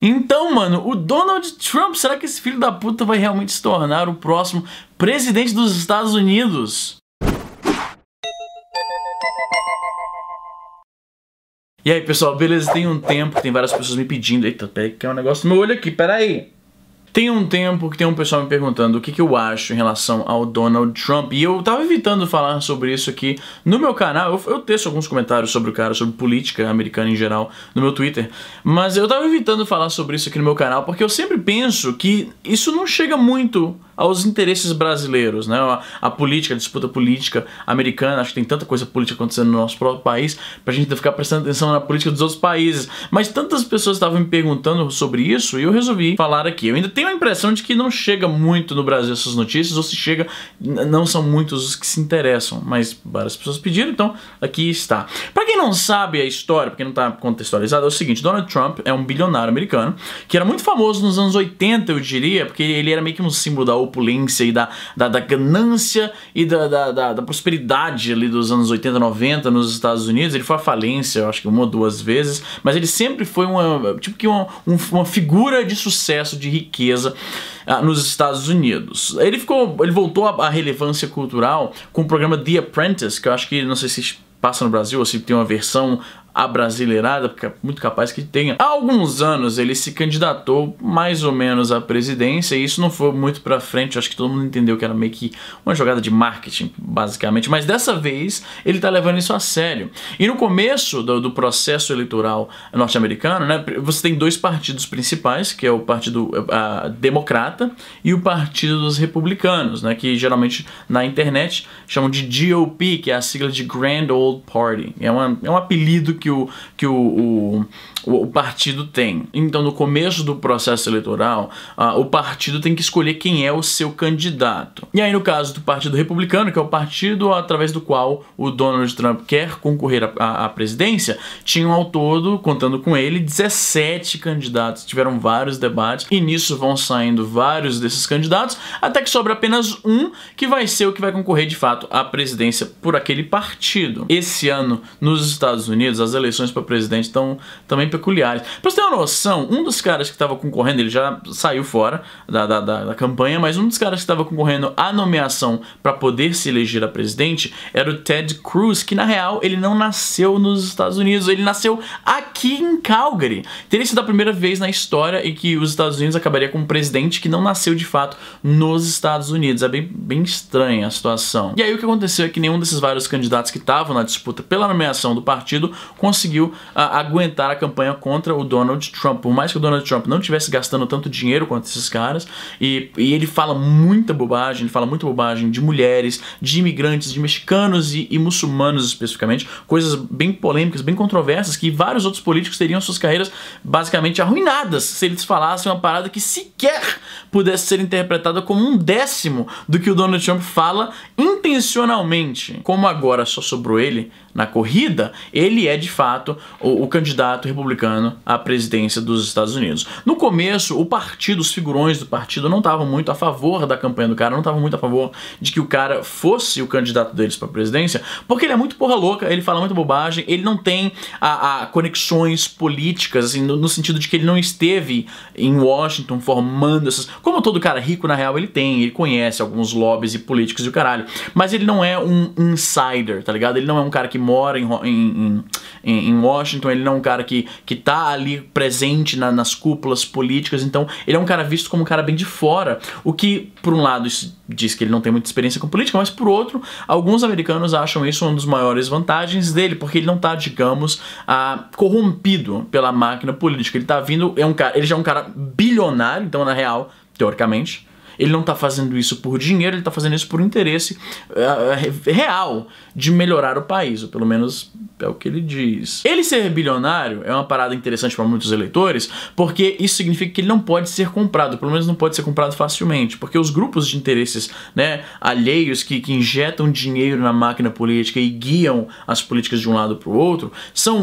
Então, mano, o Donald Trump, será que esse filho da puta vai realmente se tornar o próximo presidente dos Estados Unidos? E aí, pessoal, beleza? Tem um tempo que tem várias pessoas me pedindo... Eita, peraí, que é um negócio no meu olho aqui, peraí. Tem um tempo que tem um pessoal me perguntando o que eu acho em relação ao Donald Trump. E eu tava evitando falar sobre isso aqui no meu canal. Eu teço alguns comentários sobre o cara, sobre política americana em geral, no meu Twitter. Mas eu tava evitando falar sobre isso aqui no meu canal, porque eu sempre penso que isso não chega muito aos interesses brasileiros, né? A política, a disputa política americana, acho que tem tanta coisa política acontecendo no nosso próprio país pra gente ficar prestando atenção na política dos outros países. Mas tantas pessoas estavam me perguntando sobre isso e eu resolvi falar aqui. Eu ainda tenho a impressão de que não chega muito no Brasil essas notícias, ou se chega, não são muitos os que se interessam, mas várias pessoas pediram, então aqui está. Pra quem não sabe a história, pra quem não tá contextualizado, é o seguinte: Donald Trump é um bilionário americano que era muito famoso nos anos 80, eu diria, porque ele era meio que um símbolo da opulência e da ganância e da prosperidade ali dos anos 80, 90 nos Estados Unidos. Ele foi à falência, eu acho que uma ou duas vezes, mas ele sempre foi uma figura de sucesso, de riqueza nos Estados Unidos. Ele voltou à relevância cultural com o programa The Apprentice, que eu acho que, não sei se passa no Brasil ou se tem uma versão abrasileirada, porque é muito capaz que tenha. Há alguns anos ele se candidatou mais ou menos à presidência e isso não foi muito pra frente. Eu acho que todo mundo entendeu que era meio que uma jogada de marketing, basicamente, mas dessa vez ele tá levando isso a sério. E no começo do processo eleitoral norte-americano, né, você tem dois partidos principais, que é o Partido Democrata e o Partido dos Republicanos, né, que geralmente na internet chamam de GOP, que é a sigla de Grand Old Party. É um apelido que o partido tem. Então, no começo do processo eleitoral, o partido tem que escolher quem é o seu candidato. E aí, no caso do Partido Republicano, que é o partido através do qual o Donald Trump quer concorrer à presidência, tinham ao todo, contando com ele, 17 candidatos. Tiveram vários debates e nisso vão saindo vários desses candidatos, até que sobra apenas um que vai ser o que vai concorrer de fato à presidência por aquele partido. Esse ano, nos Estados Unidos, as eleições para presidente estão também peculiares. Pra você ter uma noção, um dos caras que estava concorrendo, ele já saiu fora da campanha, mas um dos caras que estava concorrendo à nomeação para poder se eleger a presidente era o Ted Cruz, que na real ele não nasceu nos Estados Unidos, ele nasceu aqui em Calgary. Teria sido a primeira vez na história em que os Estados Unidos acabaria com um presidente que não nasceu de fato nos Estados Unidos. É bem estranha a situação. E aí o que aconteceu é que nenhum desses vários candidatos que estavam na disputa pela nomeação do partido conseguiu aguentar a campanha contra o Donald Trump. Por mais que o Donald Trump não estivesse gastando tanto dinheiro quanto esses caras, e ele fala muita bobagem, ele fala muita bobagem de mulheres, de imigrantes, de mexicanos e muçulmanos especificamente, coisas bem polêmicas, bem controversas, que vários outros políticos teriam suas carreiras basicamente arruinadas se eles falassem uma parada que sequer pudesse ser interpretada como um décimo do que o Donald Trump fala intencionalmente. Como agora só sobrou ele na corrida, ele é de fato o candidato republicano à presidência dos Estados Unidos. No começo, os figurões do partido não estavam muito a favor da campanha do cara, não estavam muito a favor de que o cara fosse o candidato deles para a presidência, porque ele é muito porra louca, ele fala muita bobagem, ele não tem conexões políticas, assim, no sentido de que ele não esteve em Washington formando essas... Como todo cara rico, na real, ele conhece alguns lobbies e políticos e o caralho, mas ele não é um insider, tá ligado? Ele não é um cara que mora em Washington, ele não é um cara que tá ali presente nas cúpulas políticas, então ele é um cara visto como um cara bem de fora, o que, por um lado, isso diz que ele não tem muita experiência com política, mas por outro, alguns americanos acham isso uma das maiores vantagens dele, porque ele não tá, digamos, corrompido pela máquina política. Ele tá vindo, ele já é um cara bilionário, então na real, teoricamente, ele não tá fazendo isso por dinheiro, ele tá fazendo isso por interesse real de melhorar o país, ou pelo menos é o que ele diz. Ele ser bilionário é uma parada interessante para muitos eleitores, porque isso significa que ele não pode ser comprado, pelo menos não pode ser comprado facilmente, porque os grupos de interesses, né, alheios que injetam dinheiro na máquina política e guiam as políticas de um lado para o outro, são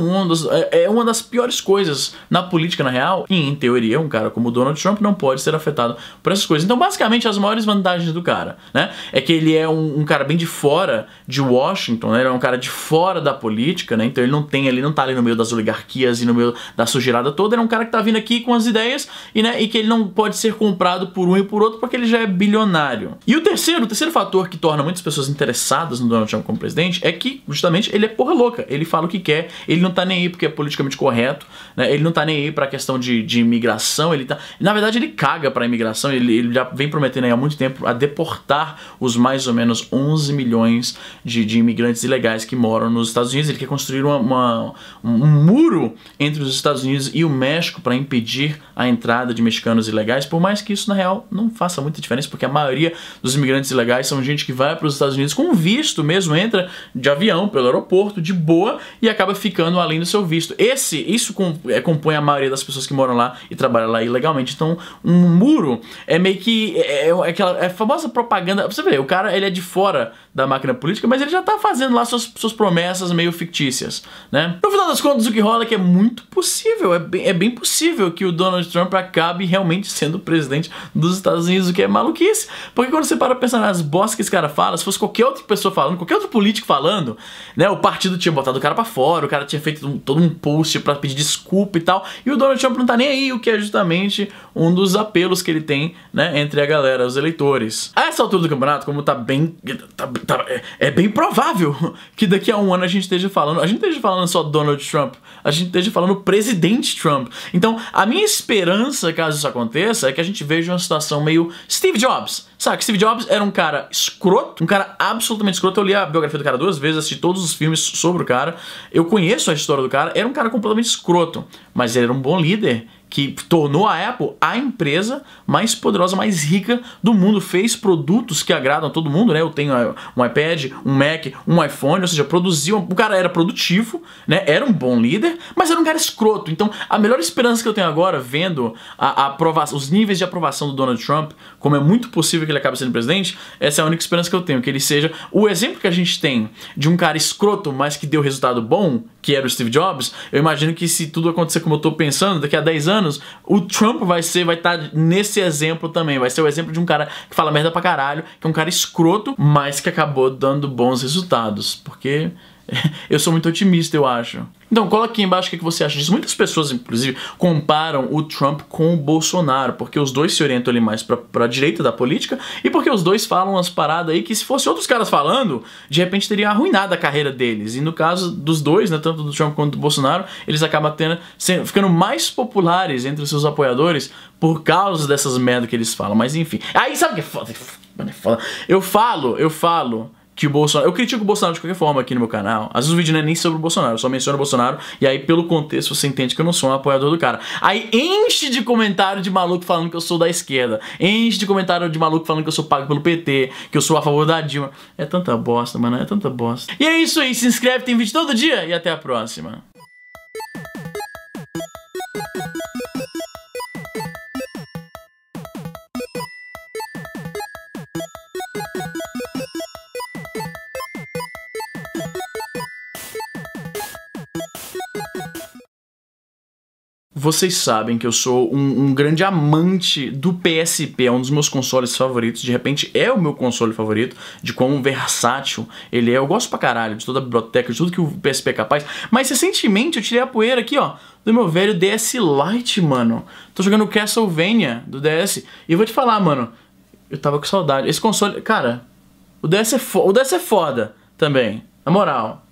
uma das piores coisas na política, na real, e em teoria um cara como o Donald Trump não pode ser afetado por essas coisas. Então, basicamente, basicamente as maiores vantagens do cara, né? É que ele é um cara bem de fora de Washington, né? Ele é um cara de fora da política, né? Então ele não tá ali no meio das oligarquias e no meio da sujeirada toda. Ele é um cara que tá vindo aqui com as ideias e que ele não pode ser comprado por um e por outro porque ele já é bilionário. E o terceiro fator que torna muitas pessoas interessadas no Donald Trump como presidente é que, justamente, ele é porra louca. Ele fala o que quer, ele não tá nem aí porque é politicamente correto, né? Ele não tá nem aí pra questão de imigração, na verdade ele caga pra imigração, ele já vem prometendo aí há muito tempo a deportar os mais ou menos 11 milhões de imigrantes ilegais que moram nos Estados Unidos. Ele quer construir um muro entre os Estados Unidos e o México para impedir a entrada de mexicanos ilegais, por mais que isso na real não faça muita diferença, porque a maioria dos imigrantes ilegais são gente que vai para os Estados Unidos com visto mesmo, entra de avião pelo aeroporto de boa e acaba ficando além do seu visto. Isso compõe a maioria das pessoas que moram lá e trabalham lá ilegalmente. Então um muro é meio que aquela famosa propaganda. Você vê, o cara ele é de fora da máquina política, mas ele já tá fazendo lá suas promessas meio fictícias, né? No final das contas, o que rola é que é muito possível, é bem possível que o Donald Trump acabe realmente sendo o presidente dos Estados Unidos, o que é maluquice. Porque quando você para pensar nas bostas que esse cara fala, se fosse qualquer outra pessoa falando, qualquer outro político falando, né, o partido tinha botado o cara pra fora, o cara tinha feito todo um post pra pedir desculpa e tal, e o Donald Trump não tá nem aí, o que é justamente um dos apelos que ele tem, né, entre a galera, os eleitores. A essa altura do campeonato, como é bem provável que daqui a um ano a gente esteja falando só Donald Trump, a gente esteja falando presidente Trump. Então, a minha esperança, caso isso aconteça, é que a gente veja uma situação meio Steve Jobs. Sabe, Steve Jobs era um cara escroto, um cara absolutamente escroto. Eu li a biografia do cara 2 vezes, assisti todos os filmes sobre o cara, eu conheço a história do cara. Era um cara completamente escroto, mas ele era um bom líder que tornou a Apple a empresa mais poderosa, mais rica do mundo. Fez produtos que agradam a todo mundo, né? Eu tenho um iPad, um Mac, um iPhone, ou seja, o cara era produtivo, né? Era um bom líder, mas era um cara escroto. Então, a melhor esperança que eu tenho agora, vendo os níveis de aprovação do Donald Trump, como é muito possível que ele acabe sendo presidente, essa é a única esperança que eu tenho, que ele seja o exemplo que a gente tem de um cara escroto, mas que deu resultado bom, que era o Steve Jobs. Eu imagino que se tudo acontecer como eu tô pensando, daqui a 10 anos, o Trump vai estar nesse exemplo também. Vai ser o exemplo de um cara que fala merda pra caralho, que é um cara escroto, mas que acabou dando bons resultados. Porque eu sou muito otimista, eu acho. Então, coloca aqui embaixo o que você acha disso. Muitas pessoas, inclusive, comparam o Trump com o Bolsonaro, porque os dois se orientam ali mais pra direita da política e porque os dois falam umas paradas aí que, se fosse outros caras falando, de repente teria arruinado a carreira deles. E no caso dos dois, né, tanto do Trump quanto do Bolsonaro, eles acabam ficando mais populares entre os seus apoiadores por causa dessas merdas que eles falam. Mas enfim. Aí, sabe o que é foda? Eu falo que o Bolsonaro... Eu critico o Bolsonaro de qualquer forma aqui no meu canal. Às vezes o vídeo não é nem sobre o Bolsonaro, eu só menciono o Bolsonaro, e aí pelo contexto você entende que eu não sou um apoiador do cara. Aí enche de comentário de maluco falando que eu sou da esquerda. Enche de comentário de maluco falando que eu sou pago pelo PT, que eu sou a favor da Dilma. É tanta bosta, mano, é tanta bosta. E é isso aí, se inscreve, tem vídeo todo dia, e até a próxima. Vocês sabem que eu sou um grande amante do PSP, é um dos meus consoles favoritos, de repente é o meu console favorito, de quão versátil ele é. Eu gosto pra caralho de toda a biblioteca, de tudo que o PSP é capaz, mas recentemente eu tirei a poeira aqui, ó, do meu velho DS Lite, mano. Tô jogando Castlevania do DS, e eu vou te falar, mano, eu tava com saudade. Esse console, cara, o DS é foda também, na moral.